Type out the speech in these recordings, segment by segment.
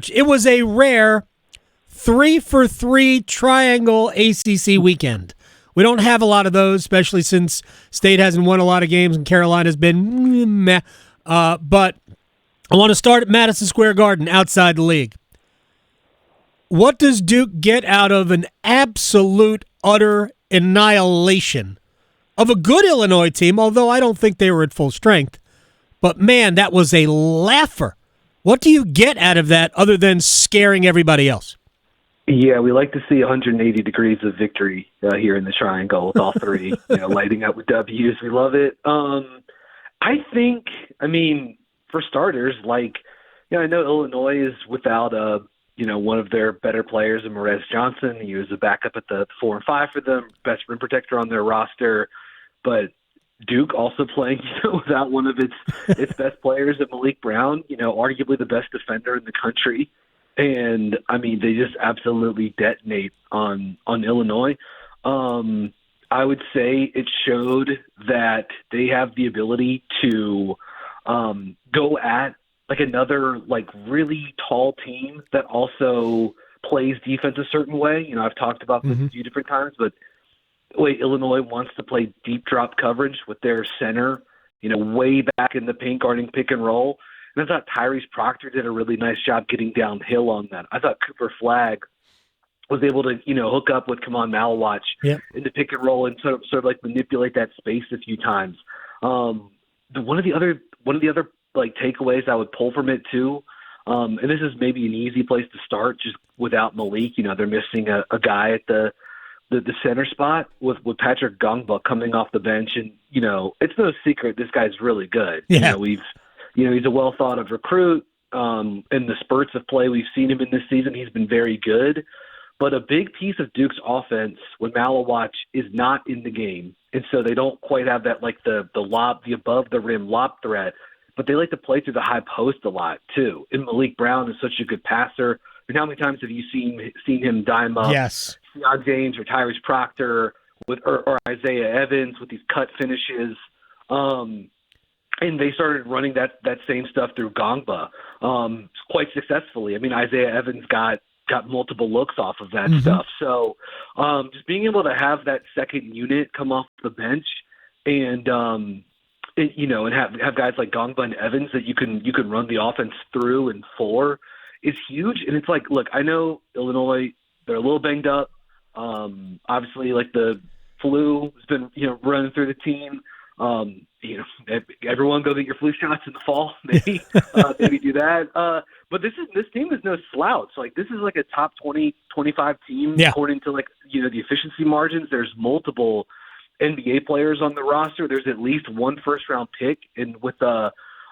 much. It was a rare 3-for-3 triangle ACC weekend. We don't have a lot of those, especially since State hasn't won a lot of games and Carolina's been meh. But I want to start at Madison Square Garden outside the league. What does Duke get out of an absolute, utter annihilation of a good Illinois team, although I don't think they were at full strength? But, man, that was a laugher. What do you get out of that other than scaring everybody else? Yeah, we like to see 180 degrees of victory here in the Triangle with all three lighting up with W's. We love it. I think, for starters, I know Illinois is without one of their better players, Morez Johnson. He was a backup at the 4 and 5 for them, best rim protector on their roster. But Duke also playing without one of its best players, Malik Brown, arguably the best defender in the country. And, they just absolutely detonate on Illinois. I would say it showed that they have the ability to go at, another, really tall team that also plays defense a certain way. I've talked about this a few different times, but the way Illinois wants to play deep drop coverage with their center, way back in the paint guarding pick and roll. And I thought Tyrese Proctor did a really nice job getting downhill on that. I thought Cooper Flagg was able to, hook up with Kaman Malawach in the pick and roll and sort of manipulate that space a few times. One of the other takeaways I would pull from it too, and this is maybe an easy place to start just without Malik. They're missing a guy at the center spot with Patrick Gongba coming off the bench, and it's no secret this guy's really good. Yeah. He's a well thought of recruit. In the spurts of play we've seen him in this season, he's been very good. But a big piece of Duke's offense when Malawach is not in the game, and so they don't quite have that the above the rim lob threat, but they like to play through the high post a lot too. And Malik Brown is such a good passer. And how many times have you seen him dime up? Yes. Deion James or Tyrese Proctor or Isaiah Evans with these cut finishes. And they started running that same stuff through Gongba quite successfully. Isaiah Evans got multiple looks off of that stuff. So just being able to have that second unit come off the bench and have guys like Gongba and Evans that you can run the offense through and for is huge. And it's look, I know Illinois, they're a little banged up. Obviously, the flu has been running through the team. Everyone go get your flu shots in the fall. Maybe do that. But this team is no slouch. This is a top 20, 25 team according to the efficiency margins. There's multiple NBA players on the roster. There's at least one first round pick with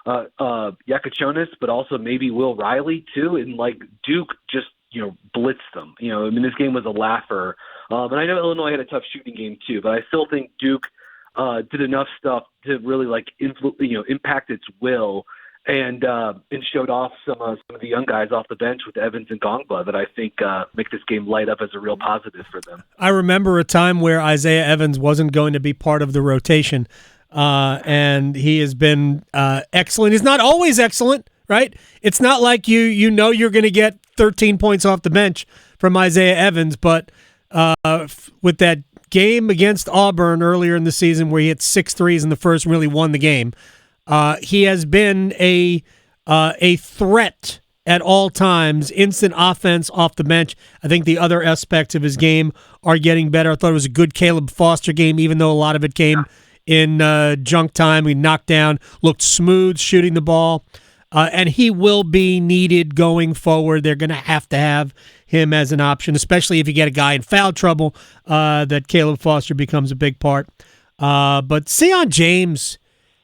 Yakachonis, but also maybe Will Riley too. And Duke just blitzed them. This game was a laugher. And I know Illinois had a tough shooting game too, but I still think Duke did enough stuff to really impact its will and showed off some of the young guys off the bench with Evans and Gongba that I think make this game light up as a real positive for them. I remember a time where Isaiah Evans wasn't going to be part of the rotation, and he has been excellent. He's not always excellent, right? It's not like you're going to get 13 points off the bench from Isaiah Evans, but with that game against Auburn earlier in the season where he hit 6 threes in the first and really won the game, he has been a threat at all times, instant offense off the bench. I think the other aspects of his game are getting better. I thought it was a good Caleb Foster game, even though a lot of it came in junk time. He knocked down, looked smooth shooting the ball, and he will be needed going forward. They're going to have him as an option, especially if you get a guy in foul trouble, that Caleb Foster becomes a big part. But Sion James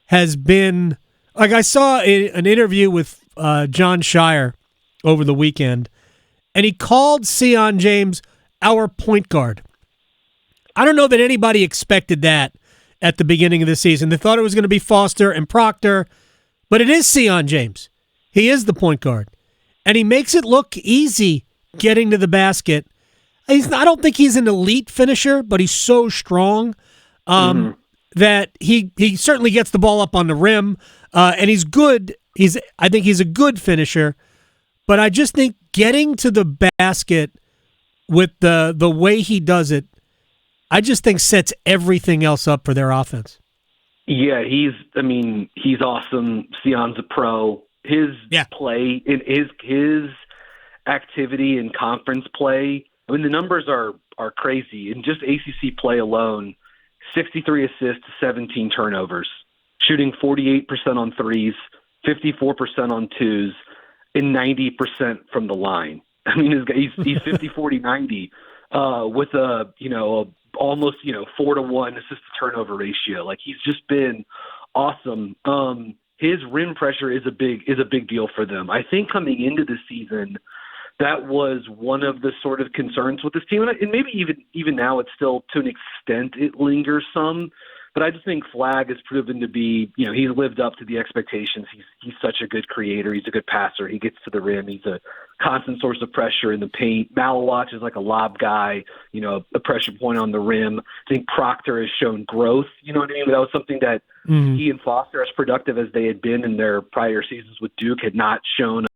has been, I saw an interview with John Shire over the weekend, and he called Sion James our point guard. I don't know that anybody expected that at the beginning of the season. They thought it was going to be Foster and Proctor, but it is Sion James. He is the point guard, and he makes it look easy getting to the basket. I don't think he's an elite finisher, but he's so strong that he certainly gets the ball up on the rim, and he's good. I think he's a good finisher, but I just think getting to the basket with the way he does it, I just think sets everything else up for their offense. Yeah, he's awesome. Sion's a pro. His play, his activity in conference play, I mean, the numbers are crazy. In just ACC play alone, 63 assists, 17 turnovers, shooting 48% on threes, 54% on twos, and 90% from the line. I mean, he's 50-40-90 with a almost 4-to-1 assist to turnover ratio. Like, he's just been awesome. His rim pressure is a big deal for them. I think coming into the season, that was one of the sort of concerns with this team, and maybe even now it's still, to an extent, it lingers some. But I just think Flagg has proven to be, he's lived up to the expectations. He's such a good creator. He's a good passer. He gets to the rim. He's a constant source of pressure in the paint. Malawach is like a lob guy, a pressure point on the rim. I think Proctor has shown growth. You know what I mean? But that was something that he and Foster, as productive as they had been in their prior seasons with Duke, had not shown.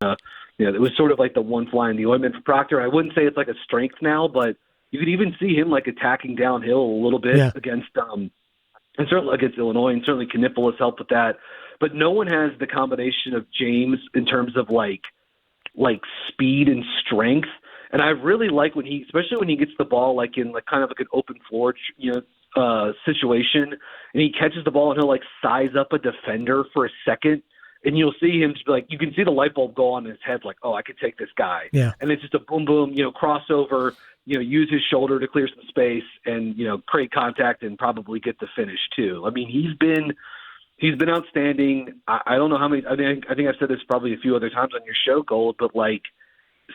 It was sort of like the one fly in the ointment for Proctor. I wouldn't say it's like a strength now, but you could even see him like attacking downhill a little bit against and certainly against Illinois, and certainly Knipple has helped with that. But no one has the combination of James in terms of like speed and strength. And I really like especially when he gets the ball like in like kind of like an open floor, situation, and he catches the ball and he'll like size up a defender for a second, and you'll see him just be like, you can see the light bulb go on in his head, like, oh, I could take this guy. Yeah. And it's just a boom, boom, crossover. Use his shoulder to clear some space and, create contact and probably get the finish too. I mean, he's been outstanding. I don't know how many, I think I've said this probably a few other times on your show, Gold, but like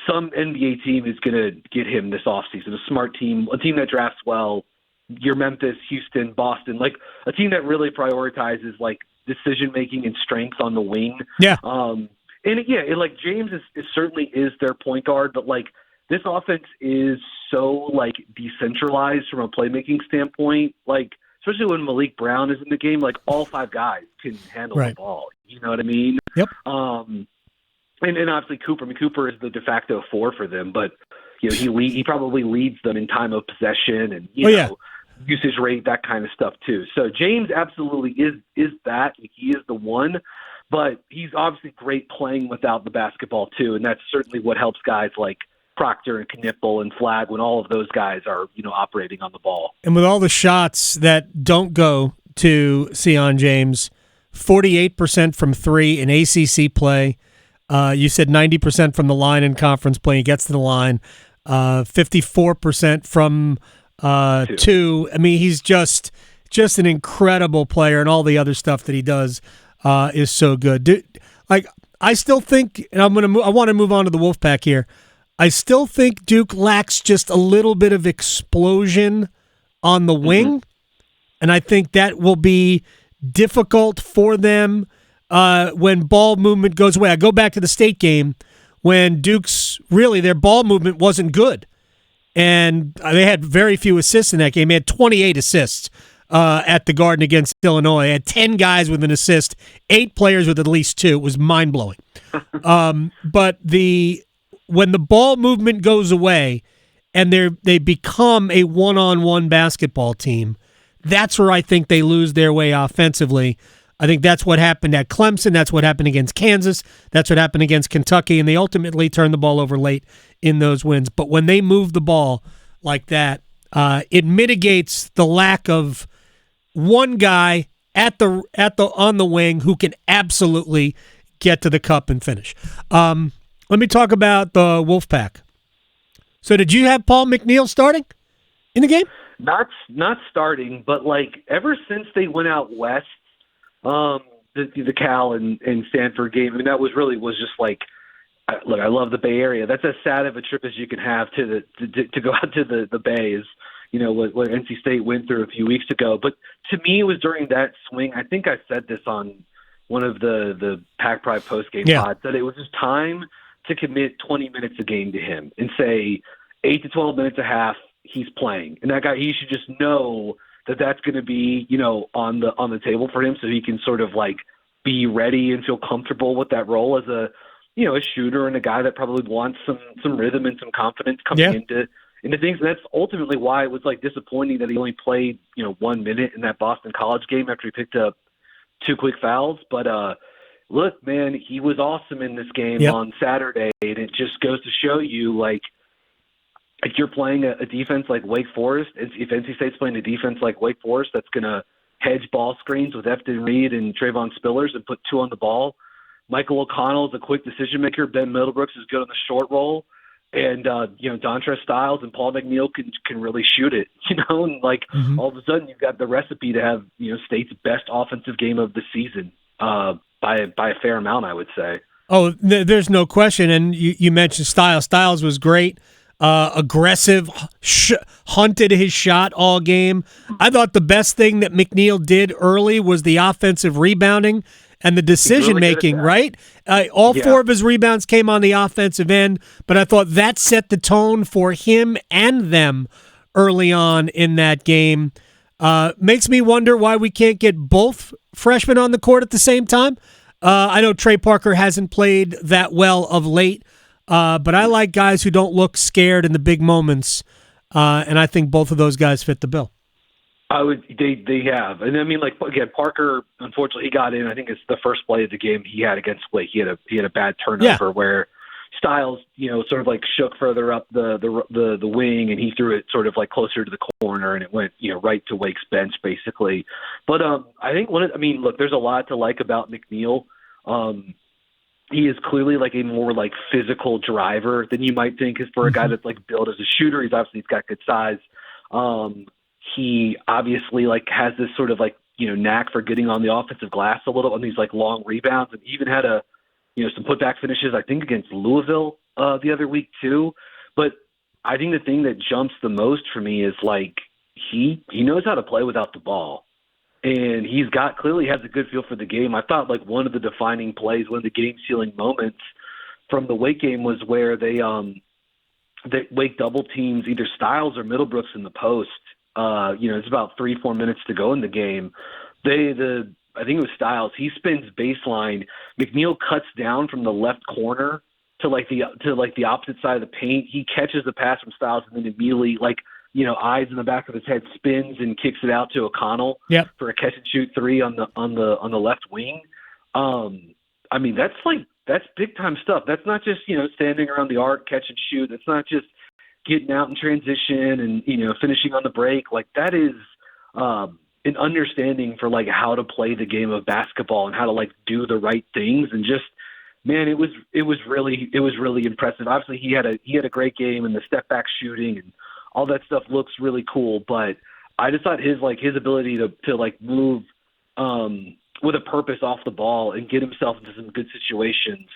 some NBA team is going to get him this offseason, a smart team, a team that drafts well, your Memphis, Houston, Boston, like a team that really prioritizes like decision-making and strength on the wing. Yeah. Like James is certainly is their point guard, but like, this offense is so like decentralized from a playmaking standpoint. Like, especially when Malik Brown is in the game, like all five guys can handle the ball. You know what I mean? Yep. And obviously Cooper. I mean, Cooper is the de facto 4 for them, but he probably leads them in time of possession and usage rate, that kind of stuff too. So James absolutely is that. He is the one, but he's obviously great playing without the basketball too, and that's certainly what helps guys like Proctor and Knipple and Flagg when all of those guys are, operating on the ball. And with all the shots that don't go to Sion James, 48% from 3 in ACC play. You said 90% from the line in conference play. He gets to the line. 54% from 2. I mean, he's just an incredible player, and all the other stuff that he does is so good. I still think, and I want to move on to the Wolfpack here. I still think Duke lacks just a little bit of explosion on the wing, and I think that will be difficult for them when ball movement goes away. I go back to the State game when Duke's their ball movement wasn't good, and they had very few assists in that game. They had 28 assists at the Garden against Illinois. They had 10 guys with an assist, 8 players with at least 2. It was mind-blowing. But when the ball movement goes away and they become a one-on-one basketball team, that's where I think they lose their way offensively. I think that's what happened at Clemson. That's what happened against Kansas. That's what happened against Kentucky, and they ultimately turned the ball over late in those wins. But when they move the ball like that, it mitigates the lack of one guy on the wing who can absolutely get to the cup and finish. Let me talk about the Wolfpack. So did you have Paul McNeil starting in the game? Not starting, but like ever since they went out west, the Cal and Stanford game, I mean, that was just like, look, I love the Bay Area. That's as sad of a trip as you can have to go out to the Bay is, what NC State went through a few weeks ago. But to me, it was during that swing. I think I said this on one of the Pack Pride post-game pods, that it was just time to commit 20 minutes a game to him and say 8 to 12 minutes a half, he's playing. And that guy, he should just know that that's going to be, on the table for him, so he can sort of like be ready and feel comfortable with that role as a a shooter and a guy that probably wants some rhythm and some confidence coming into things. And that's ultimately why it was like disappointing that he only played 1 minute in that Boston College game after he picked up 2 quick fouls. But look, man, he was awesome in this game on Saturday, and it just goes to show you, like, if you're playing a defense like Wake Forest, if NC State's playing a defense like Wake Forest that's going to hedge ball screens with Efton Reed and Trayvon Spillers and put 2 on the ball, Michael O'Connell is a quick decision maker. Ben Middlebrooks is good on the short roll. And, Dontrez Styles and Paul McNeil can really shoot it, and like all of a sudden you've got the recipe to have, State's best offensive game of the season by a fair amount, I would say. Oh, there's no question. And you mentioned Styles. Styles was great. Aggressive, hunted his shot all game. I thought the best thing that McNeil did early was the offensive rebounding and the decision-making, right? All 4 of his rebounds came on the offensive end, but I thought that set the tone for him and them early on in that game. Makes me wonder why we can't get both freshmen on the court at the same time. I know Trey Parker hasn't played that well of late, but I like guys who don't look scared in the big moments, and I think both of those guys fit the bill. They have, and I mean, like, again, Parker, unfortunately, he got in. I think it's the first play of the game he had against Wake. He had a bad turnover where Styles, sort of like shook further up the wing, and he threw it sort of like closer to the corner, and it went right to Wake's bench basically. But I think look, there's a lot to like about McNeil. He is clearly like a more like physical driver than you might think is for a guy that's like built as a shooter. He's got good size. He obviously like has this sort of like, knack for getting on the offensive glass a little on these like long rebounds, and even had some putback finishes, I think, against Louisville the other week too. But I think the thing that jumps the most for me is like he knows how to play without the ball. And clearly has a good feel for the game. I thought like one of the defining plays, one of the game-sealing moments from the Wake game was where they Wake double teams either Styles or Middlebrooks in the post. It's about 3-4 minutes to go in the game. I think it was Styles. He spins baseline. McNeil cuts down from the left corner to the opposite side of the paint. He catches the pass from Styles and then immediately eyes in the back of his head, spins and kicks it out to O'Connell for a catch and shoot 3 on the left wing. I mean, that's big time stuff. That's not just standing around the arc, catch and shoot. That's not just getting out in transition and finishing on the break. Like, that is an understanding for like how to play the game of basketball and how to like do the right things. And just, man, it was really impressive. Obviously, he had a great game, and the step back shooting and all that stuff looks really cool. But I just thought his ability to like move with a purpose off the ball and get himself into some good situations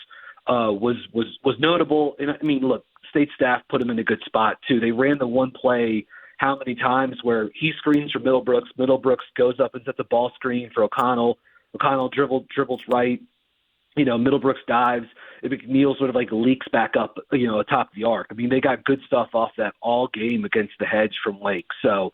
was notable. And I mean, look, State staff put him in a good spot too. They ran the one play how many times where he screens for Middlebrooks goes up and sets a ball screen for O'Connell. O'Connell dribbles right. Middlebrooks dives. McNeil sort of like leaks back up, atop the arc. I mean, they got good stuff off that all game against the hedge from Wake. So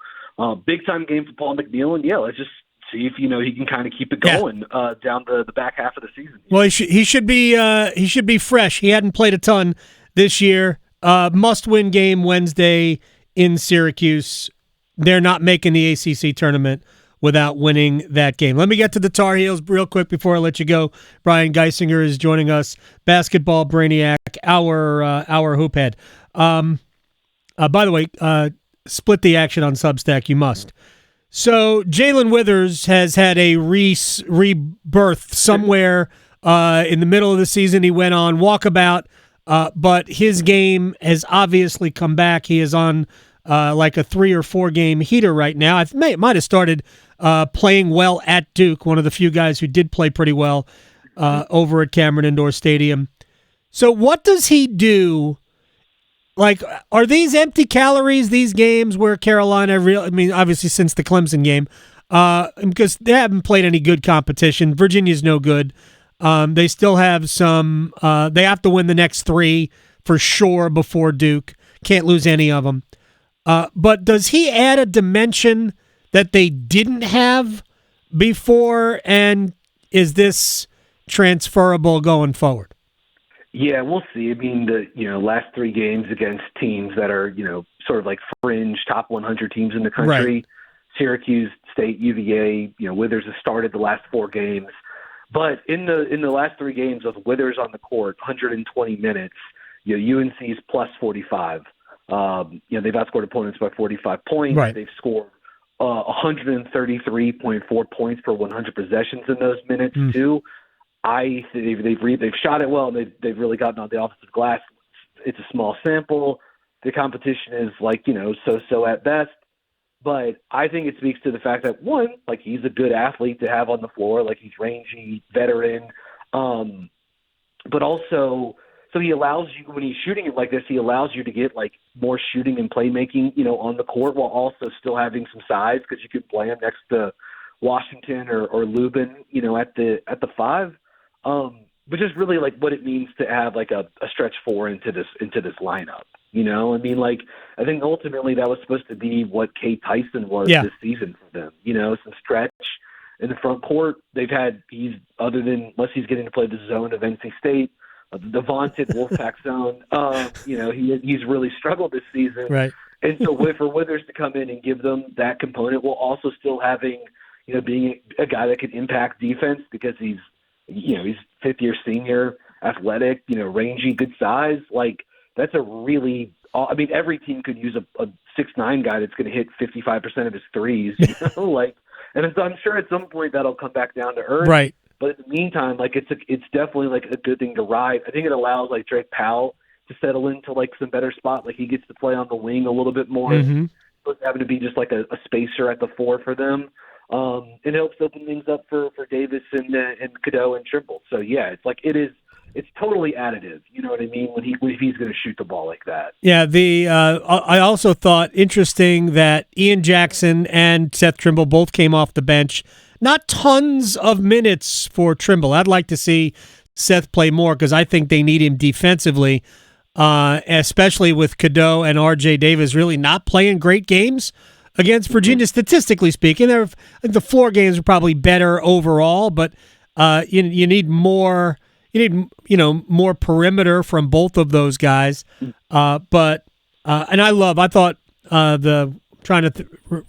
big time game for Paul McNeil. And let's just see if, he can kind of keep it going down the back half of the season. Well, he should be fresh. He hadn't played a ton this year. Must-win game Wednesday in Syracuse. They're not making the ACC tournament without winning that game. Let me get to the Tar Heels real quick before I let you go. Brian Geisinger is joining us, basketball brainiac, our hoop head. By the way, split the action on Substack. You must. So Jalen Withers has had a rebirth somewhere in the middle of the season. He went on walkabout. But his game has obviously come back. He is on like a 3 or 4 game heater right now. It might have started playing well at Duke, one of the few guys who did play pretty well over at Cameron Indoor Stadium. So what does he do? Like, are these empty calories, these games where Carolina obviously since the Clemson game, because they haven't played any good competition. Virginia's no good. They still have some they have to win the next 3 for sure before Duke. Can't lose any of them. But does he add a dimension that they didn't have before, and is this transferable going forward? Yeah, we'll see. I mean, the last 3 games against teams that are sort of like fringe top 100 teams in the country. Right. Syracuse, State, UVA. Withers has started the last 4 games, but in the last 3 games with Withers on the court, 120 minutes. UNC's plus 45. They've outscored opponents by 45 points. Right. They've scored 133.4 points per 100 possessions in those minutes too. They've shot it well, and they've really gotten on the offensive glass. It's a small sample. The competition is so at best. But I think it speaks to the fact that, one, he's a good athlete to have on the floor, he's rangy, veteran, but also so he allows you, when he's shooting it like this, he allows you to get more shooting and playmaking on the court, while also still having some size, because you could play him next to Washington or Lubin at the 5. But just really what it means to have a stretch 4 into this lineup. I think ultimately that was supposed to be what Kate Tyson was this season for them. Some stretch in the front court. Unless he's getting to play the zone of NC State, the vaunted Wolfpack zone. He's really struggled this season. Right. And so for Withers to come in and give them that component, while also still having, being a guy that can impact defense, because he's 5th-year senior, athletic, rangy, good size. That's a really – every team could use a 6'9" guy that's going to hit 55% of his threes, and I'm sure at some point that'll come back down to earth. Right. But in the meantime, it's definitely a good thing to ride. I think it allows Drake Powell to settle into some better spot. He gets to play on the wing a little bit more. Mm-hmm. It's having to be just a spacer at the 4 for them. It helps open things up for Davis and Cadeau and Trimble. So yeah, it's totally additive. You know what I mean? If he's going to shoot the ball like that. Yeah. I also thought interesting that Ian Jackson and Seth Trimble both came off the bench. Not tons of minutes for Trimble. I'd like to see Seth play more, because I think they need him defensively, especially with Cadeau and R.J. Davis really not playing great games against Virginia. Statistically speaking, the 4 games are probably better overall, but you need more. You need more perimeter from both of those guys. But I thought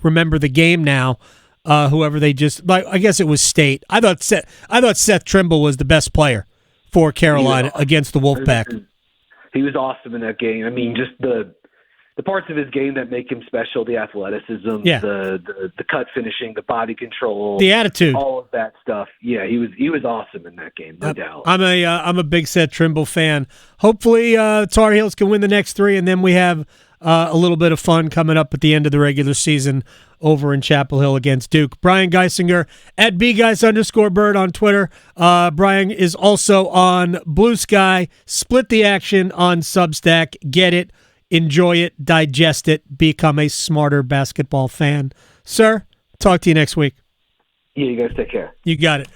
remember the game now. Whoever they I guess it was State. I thought Seth Trimble was the best player for Carolina against the Wolfpack. He was awesome in that game. Just the parts of his game that make him special, the athleticism, the cut finishing, the body control, the attitude, all of that stuff. Yeah, he was awesome in that game, no doubt. I'm a big Seth Trimble fan. Hopefully, Tar Heels can win the next 3, and then we have a little bit of fun coming up at the end of the regular season over in Chapel Hill against Duke. Brian Geisinger at @bgeis_bird on Twitter. Brian is also on Blue Sky. Split the Action on Substack. Get it, enjoy it, digest it, become a smarter basketball fan. Sir, talk to you next week. Yeah, you guys take care. You got it.